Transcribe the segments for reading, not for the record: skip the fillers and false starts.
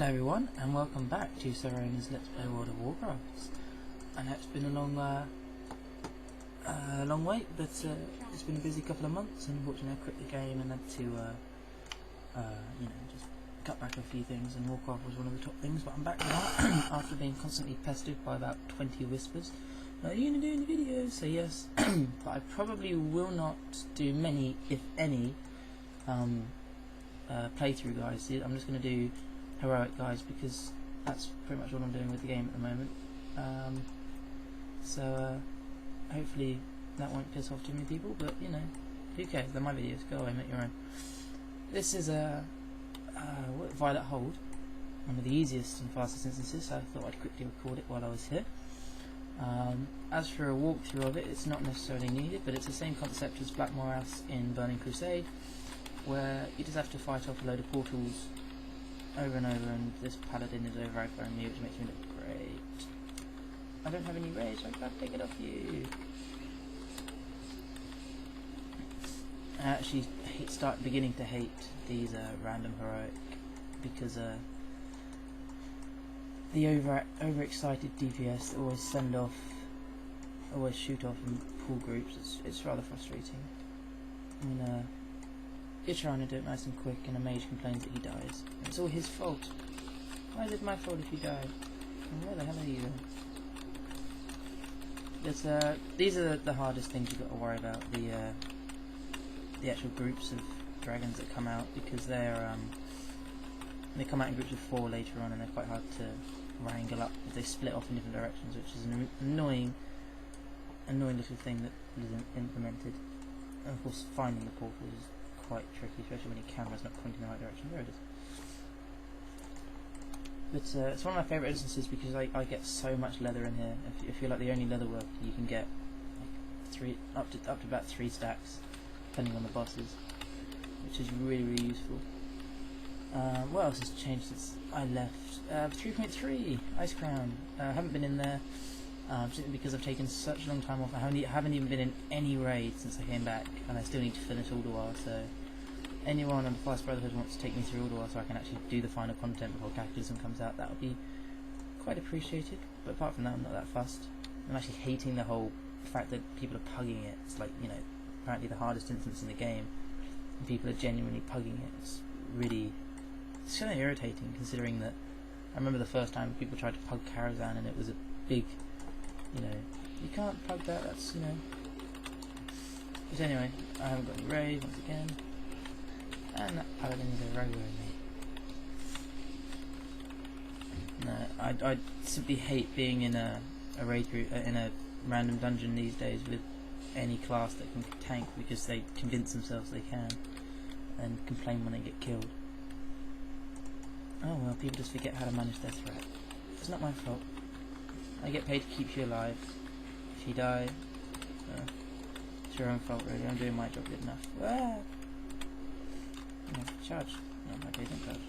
Hello everyone, and welcome back to Sara's Let's Play World of Warcraft. I know it's been a long wait, but it's been a busy couple of months, and unfortunately I quit the game and had to, just cut back a few things, and Warcraft was one of the top things, but I'm back now, after being constantly pestered by about 20 whispers. Are you going to do any videos? So yes, but I probably will not do many, if any, playthrough guys. I'm just going to do heroic guys because that's pretty much what I'm doing with the game at the moment. Hopefully that won't piss off too many people, but you know, who cares? They're my videos. Go away, make your own. This is a Violet Hold, one of the easiest and fastest instances, so I thought I'd quickly record it while I was here. As for a walkthrough of it, it's not necessarily needed, but it's the same concept as Black Morass in Burning Crusade, where you just have to fight off a load of portals over and over, and this paladin is over aggroing me, which makes me look great. I don't have any rage, so I can't take it off you. I actually start beginning to hate these random heroic because the overexcited DPS that always shoot off in pool groups. It's rather frustrating. I mean, you're trying to do it nice and quick, and a mage complains that he dies. It's all his fault. Why is it my fault if you die? And where the hell are you then? These are the hardest things you've got to worry about. The actual groups of dragons that come out, because they come out in groups of 4 later on, and they're quite hard to wrangle up if they split off in different directions, which is an annoying little thing that is implemented. And of course, finding the portal is quite tricky, especially when your camera's not pointing in the right direction. There it is. But it's one of my favourite instances because I get so much leather in here. If you're like the only leather worker, you can get like up to about 3 stacks, depending on the bosses, which is really useful. What else has changed since I left? 3.3 Ice Crown. I haven't been in there simply because I've taken such a long time off. I haven't even been in any raid since I came back, and I still need to finish Ulduar. So anyone on the Fast Brotherhood wants to take me through Ulduar so I can actually do the final content before Cataclysm comes out, that would be quite appreciated. But apart from that, I'm not that fussed. I'm actually hating the whole fact that people are pugging it. It's like, you know, apparently the hardest instance in the game, and people are genuinely pugging it. It's kind of irritating, considering that I remember the first time people tried to pug Karazhan, and it was a big, you know, you can't pug that, that's, you know. But anyway, I haven't got any raids once again, and that paladin is over aggroing me. No, I simply hate being in a raid group, in a random dungeon these days with any class that can tank, because they convince themselves they can and complain when they get killed. Oh well, people just forget how to manage their threat. It's not my fault. I get paid to keep you alive. If you die, it's your own fault really. I'm doing my job good enough. Ah! No, charge. No, okay, don't charge.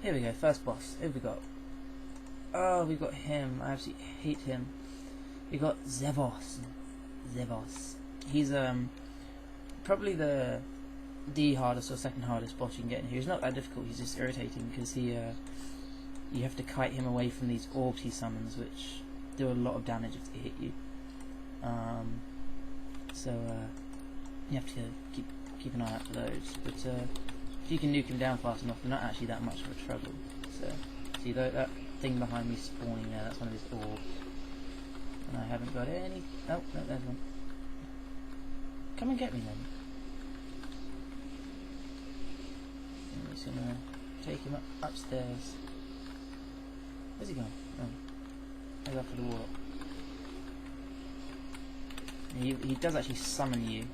Here we go, first boss. Who have we got? Oh, we got him. I absolutely hate him. We got Zevos. He's probably the hardest or second hardest boss you can get in here. He's not that difficult, he's just irritating because you have to kite him away from these orbs he summons, which do a lot of damage if they hit you. You have to keep an eye out for those. But if you can nuke him down fast enough, they're not actually that much of a trouble. So see that thing behind me spawning there, that's one of his orbs. And I haven't got any. Oh, no, there's one. Come and get me then. I'm just gonna take him upstairs. Where's he gone? Oh, he's up for the walk. He does actually summon you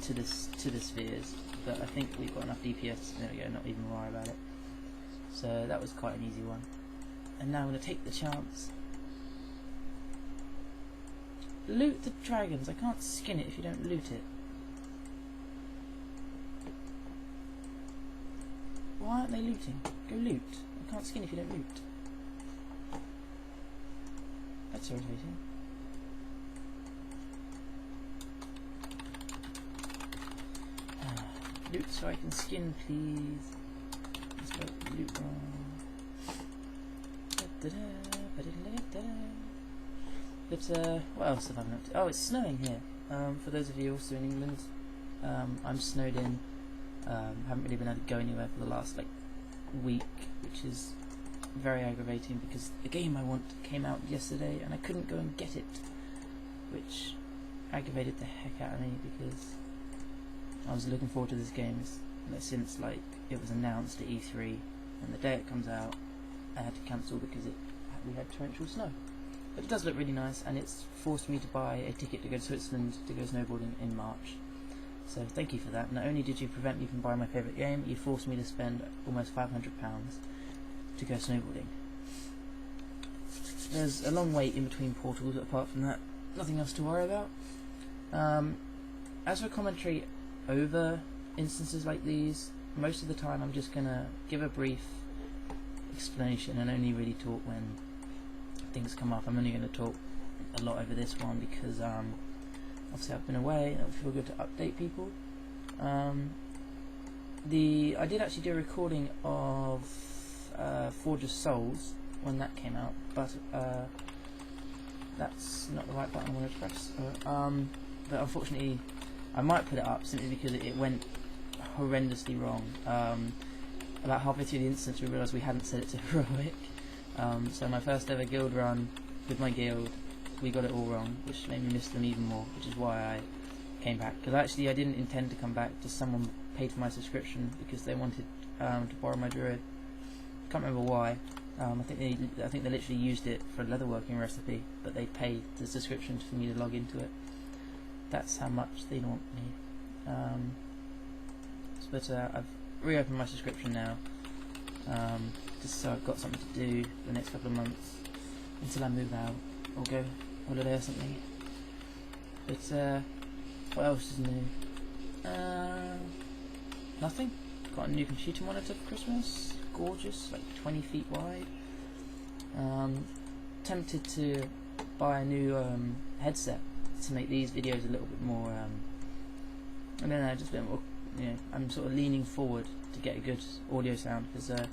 to the spheres, but I think we've got enough DPS. There we go. Not even worry about it. So that was quite an easy one. And now I'm gonna take the chance. Loot the dragons. I can't skin it if you don't loot it. Why aren't they looting? Go loot. I can't skin if you don't loot. That's irritating. Loot so I can skin, please. This loooong. But what else have I been up to? Oh, it's snowing here. For those of you also in England, I'm snowed in. Haven't really been able to go anywhere for the last like week, which is very aggravating because the game I want came out yesterday and I couldn't go and get it, which aggravated the heck out of me because I was looking forward to this game since like it was announced at E3, and the day it comes out I had to cancel because we had torrential snow. But it does look really nice, and it's forced me to buy a ticket to go to Switzerland to go snowboarding in March. So thank you for that. Not only did you prevent me from buying my favourite game, you forced me to spend almost £500 to go snowboarding. There's a long wait in between portals, but apart from that, nothing else to worry about. As for commentary over instances like these, most of the time I'm just going to give a brief explanation and only really talk when things come up. I'm only going to talk a lot over this one because obviously I've been away and it would feel good to update people. I did actually do a recording of Forge of Souls when that came out, but that's not the right button I wanted to press. But unfortunately I might put it up simply because it went horrendously wrong. About halfway through the instance we realised we hadn't set it to heroic. So my first ever guild run with my guild, we got it all wrong, which made me miss them even more, which is why I came back. Because actually I didn't intend to come back, just someone paid for my subscription because they wanted to borrow my druid. Can't remember why. I think they literally used it for a leatherworking recipe, but they paid the subscription for me to log into it. That's how much they want me. But I've reopened my subscription now, just so I've got something to do the next couple of months until I move out or go holiday or something. But what else is new? Nothing. Got a new computer monitor for Christmas. Gorgeous, like 20 feet wide. Tempted to buy a new headset to make these videos a little bit more, I don't know, just a bit more, you know, I'm sort of leaning forward to get a good audio sound because a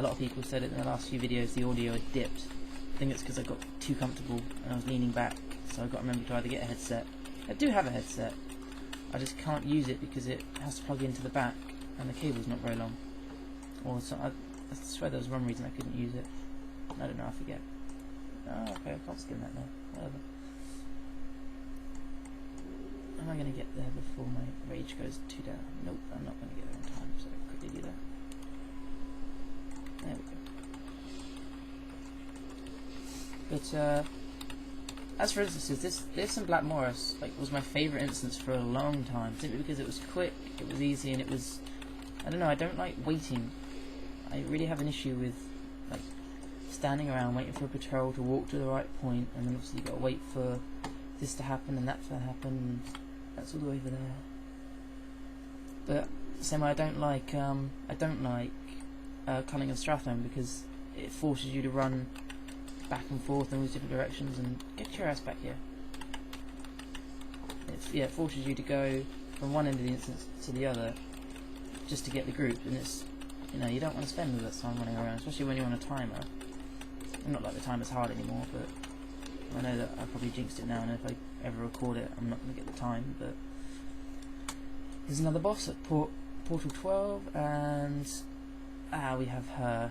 lot of people said it in the last few videos the audio had dipped. I think it's because I got too comfortable and I was leaning back, so I got to remember to either get a headset. I do have a headset, I just can't use it because it has to plug into the back and the cable's not very long. Or so, I swear there was one reason I couldn't use it. I don't know, I forget. Oh, okay, I can't skim that now. Whatever. Am I going to get there before my rage goes too down? Nope, I'm not going to get there in time, so I'll quickly do that. There we go. But as for instances, this and Black Morris was my favourite instance for a long time, simply because it was quick, it was easy, and it was, I don't know, I don't like waiting. I really have an issue with like standing around waiting for a patrol to walk to the right point, and then obviously you've got to wait for this to happen and that to happen, and that's all the way over there. But same way I don't like Cunning of Stratham because it forces you to run back and forth in all these different directions, and get your ass back here. It forces you to go from one end of the instance to the other just to get the group, and it's, you know, you don't want to spend all that time running around, especially when you're on a timer. And not like the timer's hard anymore, but I know that I probably jinxed it now, and if I ever record it I'm not going to get the time. But there's another boss at Portal 12, and we have her.